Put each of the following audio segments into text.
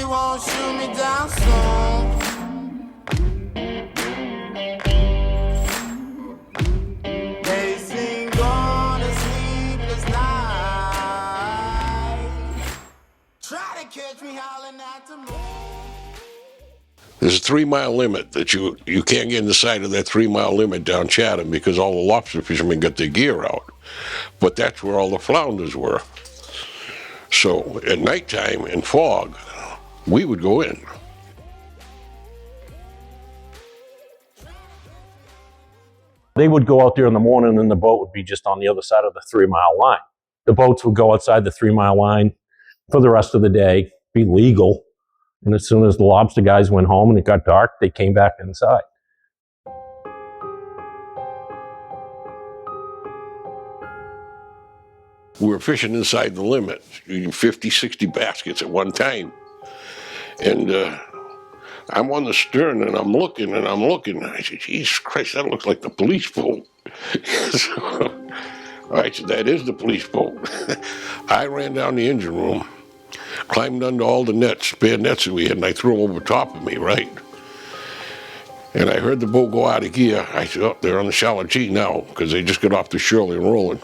they won't shoot me down soon. They sing on a sleepless night. Try to catch me howling at the moon. There's a 3-mile limit that you can't get inside of that 3-mile limit down Chatham because all the lobster fishermen got their gear out. But that's where all the flounders were. So at nighttime in fog, we would go in. They would go out there in the morning and the boat would be just on the other side of the 3-mile line. The boats would go outside the 3-mile line for the rest of the day, be legal. And as soon as the lobster guys went home and it got dark, they came back inside. We were fishing inside the limit, eating 50, 60 baskets at one time. And I'm on the stern and I'm looking. And I said, Jesus Christ, that looks like the police boat. So I said, that is the police boat. I ran down the engine room, climbed under all the nets, spare nets that we had, and I threw them over top of me, right? And I heard the boat go out of gear. I said, oh, they're on the shallow G now, because they just got off the Shirley and rolling.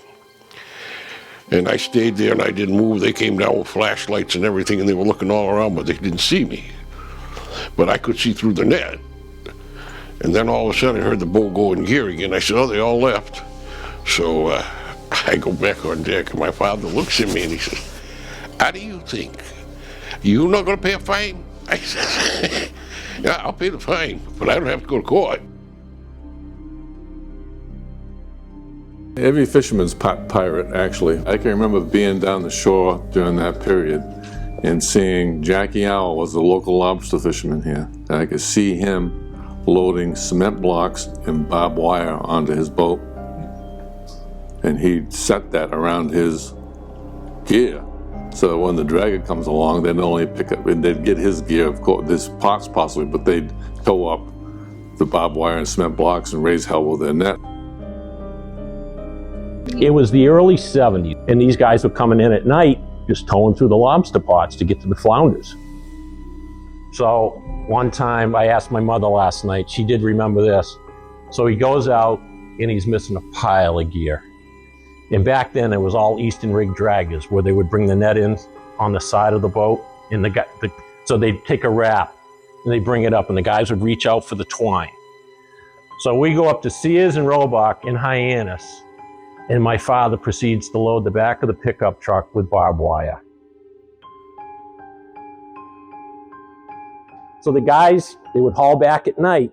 And I stayed there and I didn't move. They came down with flashlights and everything, and they were looking all around, but they didn't see me. But I could see through the net. And then all of a sudden I heard the boat go in gear again. I said, oh, they all left. So I go back on deck, and my father looks at me and he says, how do you think? You're not going to pay a fine? I said, yeah, I'll pay the fine, but I don't have to go to court. Every fisherman's pirate, actually. I can remember being down the shore during that period and seeing Jackie Owl was the local lobster fisherman here. And I could see him loading cement blocks and barbed wire onto his boat. And he'd set that around his gear. So when the dragger comes along, they'd only pick up, and they'd get his gear, of course, there's parts possibly, but they'd tow up the barbed wire and cement blocks and raise hell with their net. It was the early 70s, and these guys were coming in at night, just towing through the lobster pots to get to the flounders. So one time, I asked my mother last night, she did remember this. So he goes out, and he's missing a pile of gear. And back then, it was all Eastern rig draggers, where they would bring the net in on the side of the boat, and so they'd take a wrap, and they'd bring it up, and the guys would reach out for the twine. So we go up to Sears and Roebuck in Hyannis, and my father proceeds to load the back of the pickup truck with barbed wire. So the guys, they would haul back at night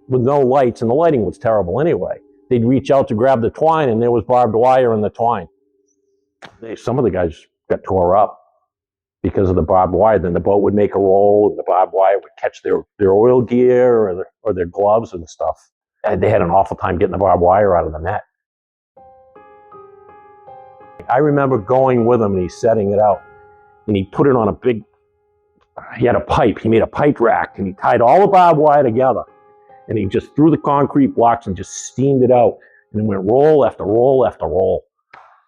with no lights, and the lighting was terrible anyway. They'd reach out to grab the twine, and there was barbed wire in the twine. Some of the guys got tore up because of the barbed wire. Then the boat would make a roll, and the barbed wire would catch their oil gear or their gloves and stuff. And they had an awful time getting the barbed wire out of the net. I remember going with him, and he's setting it out, and he put it on he had a pipe. He made a pipe rack, and he tied all the barbed wire together. And he just threw the concrete blocks and just steamed it out. And it went roll after roll after roll.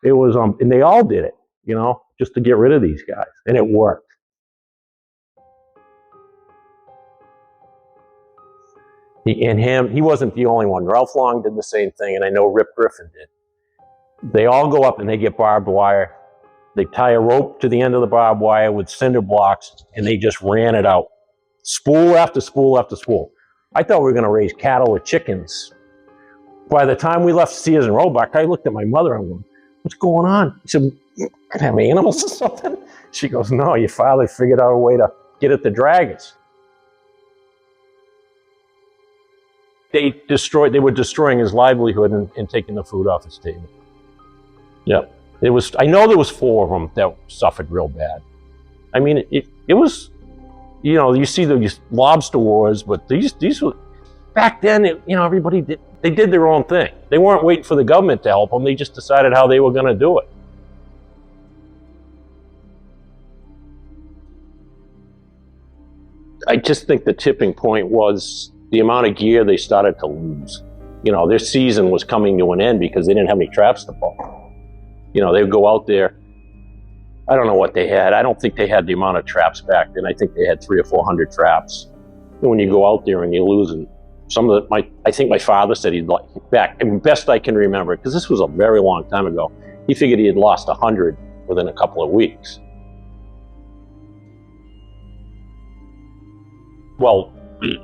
It was, and they all did it, you know, just to get rid of these guys. And it worked. He wasn't the only one. Ralph Long did the same thing, and I know Rip Griffin did. They all go up and they get barbed wire. They tie a rope to the end of the barbed wire with cinder blocks, and they just ran it out. Spool after spool after spool. I thought we were going to raise cattle or chickens. By the time we left Sears and Roebuck, I looked at my mother and went, what's going on? I said, could have animals or something? She goes, no, your father figured out a way to get at the draggers. They were destroying his livelihood and taking the food off his table. Yeah, I know there was 4 of them that suffered real bad. I mean, it was, you know, you see these lobster wars, but these were, back then, everybody did their own thing. They weren't waiting for the government to help them. They just decided how they were going to do it. I just think the tipping point was the amount of gear they started to lose. You know, their season was coming to an end because they didn't have any traps to pull. You know, they would go out there. I don't know what they had. I don't think they had the amount of traps back then. I think they had 300 or 400 traps. And when you go out there and you're losing, I think my father said he'd like back, and best I can remember, because this was a very long time ago, he figured he had lost 100 within a couple of weeks. Well,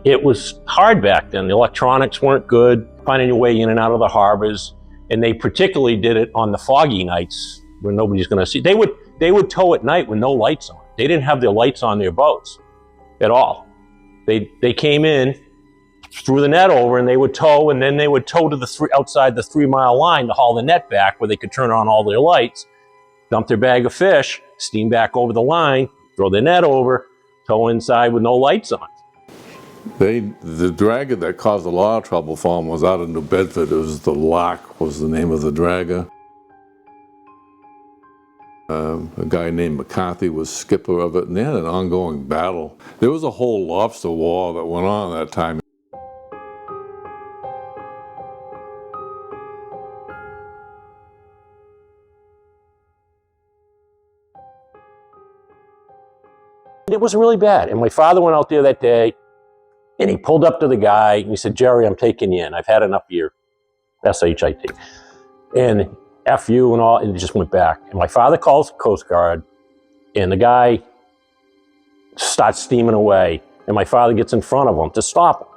it was hard back then. The electronics weren't good, finding your way in and out of the harbors, and they particularly did it on the foggy nights when nobody's going to see. They would tow at night with no lights on. They didn't have their lights on their boats at all. They came in, threw the net over, and they would tow, and then they would tow to outside the 3-mile line to haul the net back where they could turn on all their lights, dump their bag of fish, steam back over the line, throw the net over, tow inside with no lights on. The dragger that caused a lot of trouble for them was out of New Bedford. It was the Lark was the name of the dragger. A guy named McCarthy was skipper of it, and they had an ongoing battle. There was a whole lobster war that went on at that time. It was really bad, and my father went out there that day, and he pulled up to the guy, and he said, "Jerry, I'm taking you in. I've had enough of your SHIT. And F you and all," and he just went back. And my father calls the Coast Guard, and the guy starts steaming away, and my father gets in front of him to stop him.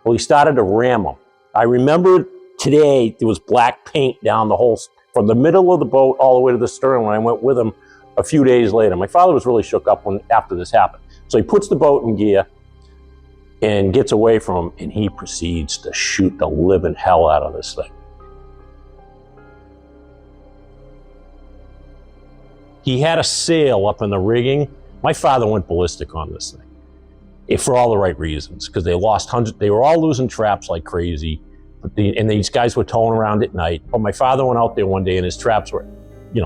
Well, he started to ram him. I remember today there was black paint down the whole, from the middle of the boat all the way to the stern when I went with him a few days later. My father was really shook up after this happened. So he puts the boat in gear and gets away from him, and he proceeds to shoot the living hell out of this thing. He had a sail up in the rigging. My father went ballistic on this thing, for all the right reasons, because they lost hundreds. They were all losing traps like crazy, and these guys were towing around at night. But my father went out there one day, and his traps were,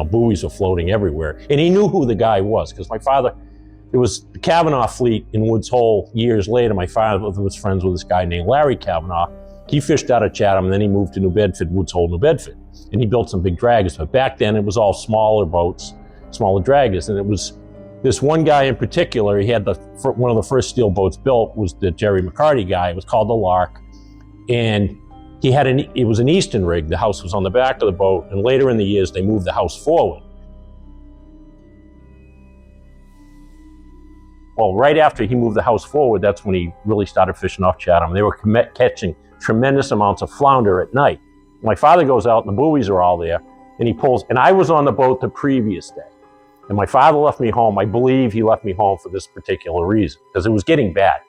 buoys were floating everywhere. And he knew who the guy was, because my father, it was the Kavanaugh fleet in Woods Hole years later. My father was friends with this guy named Larry Kavanaugh. He fished out of Chatham, and then he moved to New Bedford, Woods Hole, New Bedford. And he built some big draggers. But back then, it was all smaller boats, smaller draggers. And it was this one guy in particular, he had one of the first steel boats built was the Jerry McCarty guy. It was called the Lark. And it was an eastern rig. The house was on the back of the boat. And later in the years, they moved the house forward. Well, right after he moved the house forward, that's when he really started fishing off Chatham. They were catching tremendous amounts of flounder at night. My father goes out, and the buoys are all there, and he pulls, and I was on the boat the previous day. And my father left me home. I believe he left me home for this particular reason, because it was getting bad.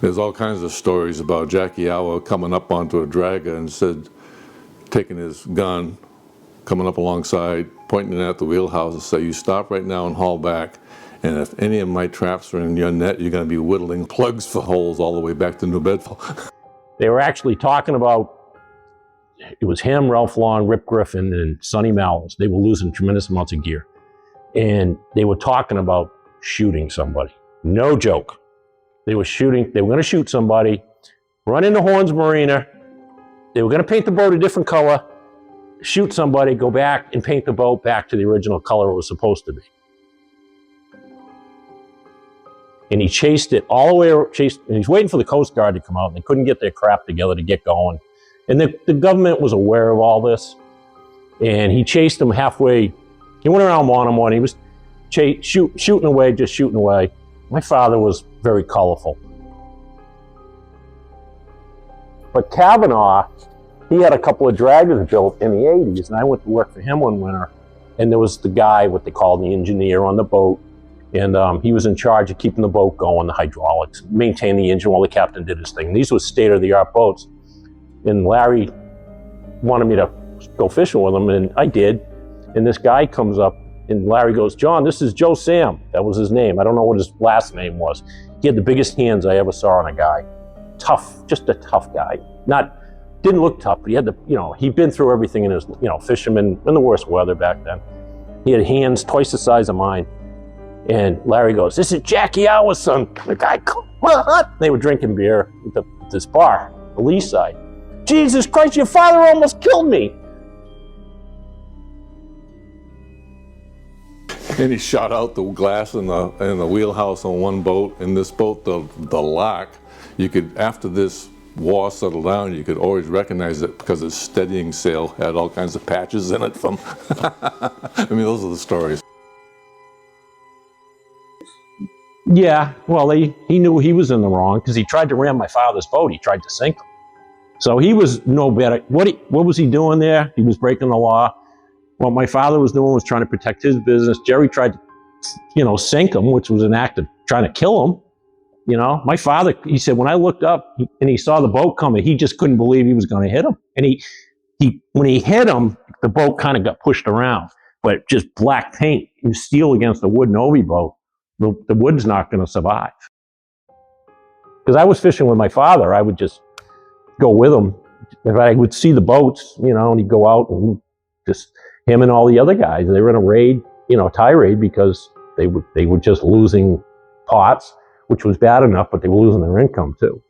There's all kinds of stories about Jackie Hour coming up onto a dragger and said, taking his gun, coming up alongside, pointing it at the wheelhouse and say, "You stop right now and haul back. And if any of my traps are in your net, you're going to be whittling plugs for holes all the way back to New Bedford." They were actually talking about, it was him, Ralph Long, Rip Griffin, and Sonny Mallows. They were losing tremendous amounts of gear. And they were talking about shooting somebody. No joke. They were going to shoot somebody, run into Horns Marina. They were going to paint the boat a different color, shoot somebody, go back and paint the boat back to the original color it was supposed to be. And he chased it all the way, and he's waiting for the Coast Guard to come out, and they couldn't get their crap together to get going. And the government was aware of all this, and he chased them halfway. He went around one-on-one. He was shooting away. My father was very colorful. But Kavanaugh, he had a couple of draggers built in the 80s, and I went to work for him one winter, and there was the guy, what they call the engineer on the boat, and he was in charge of keeping the boat going, the hydraulics, maintain the engine while the captain did his thing. These were state-of-the-art boats, and Larry wanted me to go fishing with him, and I did, and this guy comes up, and Larry goes, "John, this is Joe Sam." That was his name. I don't know what his last name was. He had the biggest hands I ever saw on a guy. Tough, just a tough guy. Didn't look tough, but he had he'd been through everything in his, fisherman in the worst weather back then. He had hands twice the size of mine. And Larry goes, "This is Jackie Hour's son." The guy, "Come on." They were drinking beer at this bar, the lee side. "Jesus Christ, your father almost killed me." And he shot out the glass in the wheelhouse on one boat. In this boat, the Lark, you could, after this war settled down, you could always recognize it because its steadying sail had all kinds of patches in it from, I mean, those are the stories. Yeah, well, he knew he was in the wrong because he tried to ram my father's boat. He tried to sink him. So he was no better. What was he doing there? He was breaking the law. What my father was doing was trying to protect his business. Jerry tried to, sink him, which was an act of trying to kill him. My father, he said, when I looked up and he saw the boat coming, he just couldn't believe he was going to hit him. And when he hit him, the boat kind of got pushed around, but just black paint and steel against a wood Novi boat, the wood's not going to survive. Because I was fishing with my father, I would just go with him. If I would see the boats, and he'd go out and just him and all the other guys. They were in a raid, tirade because they were just losing pots, which was bad enough, but they were losing their income too.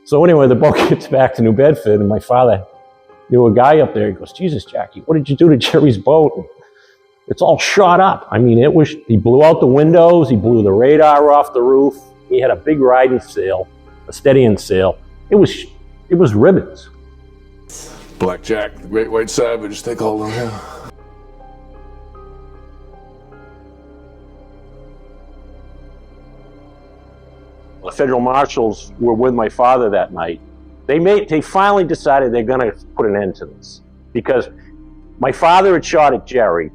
So anyway, the boat gets back to New Bedford, and my father knew a guy up there. He goes, "Jesus, Jackie, what did you do to Jerry's boat?" And it's all shot up. I mean, he blew out the windows, he blew the radar off the roof. He had a big riding sail, a steadying sail. It was ribbons. Blackjack, the great white savage, they called him, yeah. The federal marshals were with my father that night. They finally decided they're going to put an end to this because my father had shot at Jerry.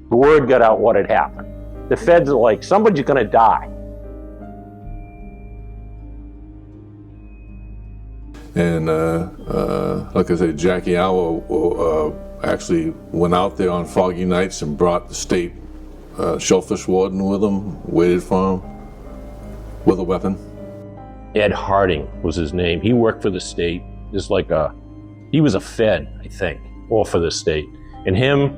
The word got out what had happened. The feds are like, somebody's going to die. And like I said, Jackie Hour actually went out there on foggy nights and brought the state shellfish warden with him, waited for him with a weapon. Ed Harding was his name. He worked for the state. He was a fed, I think, all for the state. And him,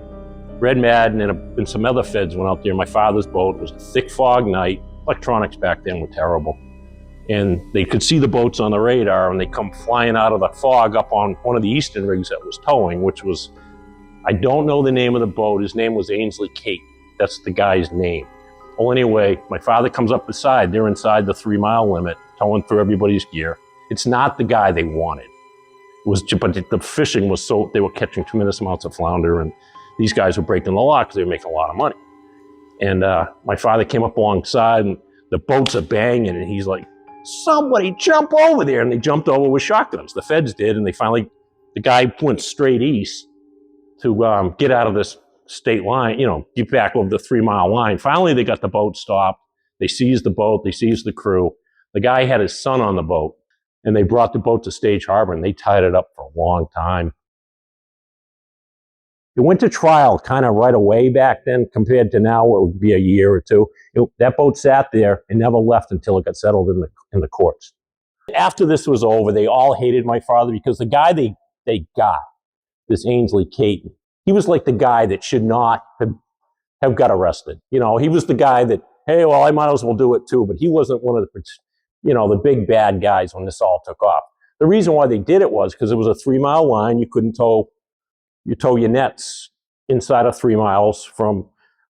Red Madden, and some other feds went out there. My father's boat. It was a thick fog night. Electronics back then were terrible. And they could see the boats on the radar, and they come flying out of the fog up on one of the eastern rigs that was towing, which was, I don't know the name of the boat. His name was Ainsley Cape. That's the guy's name. Well, anyway, my father comes up beside. They're inside the 3-mile limit, towing through everybody's gear. It's not the guy they wanted. But the fishing was so, they were catching tremendous amounts of flounder, and these guys were breaking the law because they were making a lot of money. And my father came up alongside, and the boats are banging, and he's like, "Somebody jump over there." And they jumped over with shotguns. The feds did, and the guy went straight east to get out of this state line, get back over the 3-mile line. Finally, they got the boat stopped. They seized the boat. They seized the crew. The guy had his son on the boat, and they brought the boat to Stage Harbor, and they tied it up for a long time. It went to trial kind of right away back then compared to now, where it would be a year or two. That boat sat there and never left until it got settled in the courts. After this was over, they all hated my father because the guy they got, this Ainsley Caton, he was like the guy that should not have got arrested. He was the guy that, hey, well, I might as well do it too, but he wasn't one of the big bad guys when this all took off. The reason why they did it was because it was a 3-mile line. You couldn't tow your nets inside of 3 miles from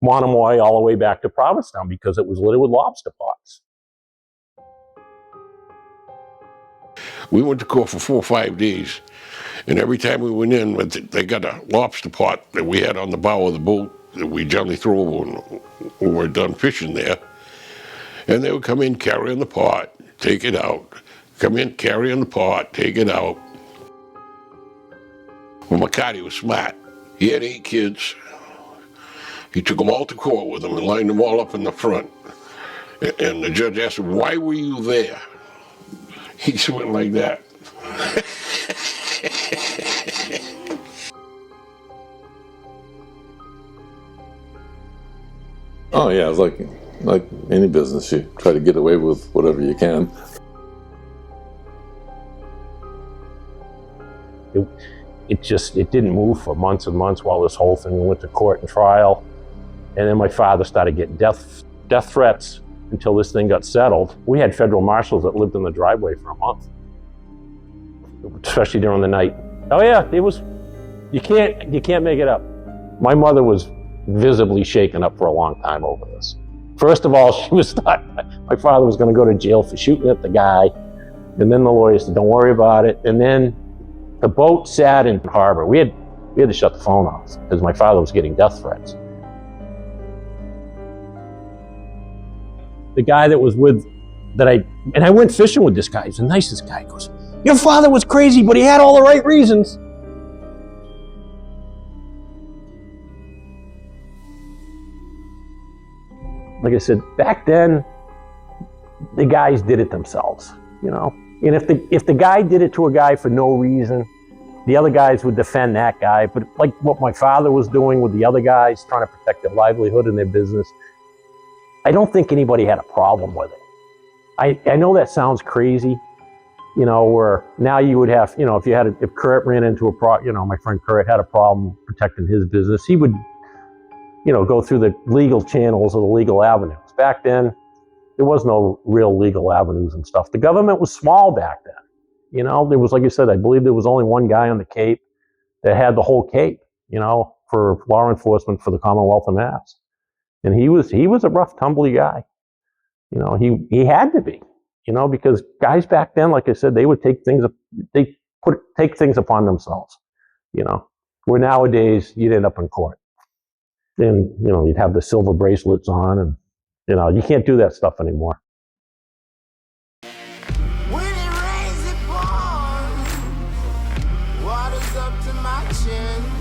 Monomoy all the way back to Provincetown because it was littered with lobster pots. We went to court for 4 or 5 days, and every time we went in, they got a lobster pot that we had on the bow of the boat that we generally throw over when we were done fishing there. And they would come in carrying the pot, take it out. Come in carrying the pot, take it out. Well, McCarty was smart. He had 8 kids. He took them all to court with him and lined them all up in the front. And the judge asked him, "Why were you there?" He just went like that. Oh yeah, it's like any business. You try to get away with whatever you can. It didn't move for months and months while this whole thing went to court and trial. And then my father started getting death threats. until this thing got settled. We had federal marshals that lived in the driveway for a month, especially during the night. Oh yeah, it was, you can't make it up. My mother was visibly shaken up for a long time over this. First of all, she was thought my father was going to go to jail for shooting at the guy, and then the lawyer said, don't worry about it. And then the boat sat in harbor. We had to shut the phone off because my father was getting death threats. The guy that was with, I went fishing with this guy. He's the nicest guy. He goes, your father was crazy, but he had all the right reasons. Like I said, back then, the guys did it themselves, you know? And if the guy did it to a guy for no reason, the other guys would defend that guy. But like what my father was doing with the other guys, trying to protect their livelihood and their business, I don't think anybody had a problem with it. I know that sounds crazy, you know, where now you would have, you know, if Kurt ran into my friend Kurt had a problem protecting his business, he would, you know, go through the legal channels or the legal avenues. Back then, there was no real legal avenues and stuff. The government was small back then. You know, there was, like I said, I believe there was only one guy on the Cape that had the whole Cape, you know, for law enforcement for the Commonwealth of Mass. And he was a rough, tumbly guy. You know, he had to be, you know, because guys back then, like I said, they would take things upon themselves, you know, where nowadays you'd end up in court. And, you know, you'd have the silver bracelets on and, you know, you can't do that stuff anymore. When it rains, it pours. Water's up to my chin.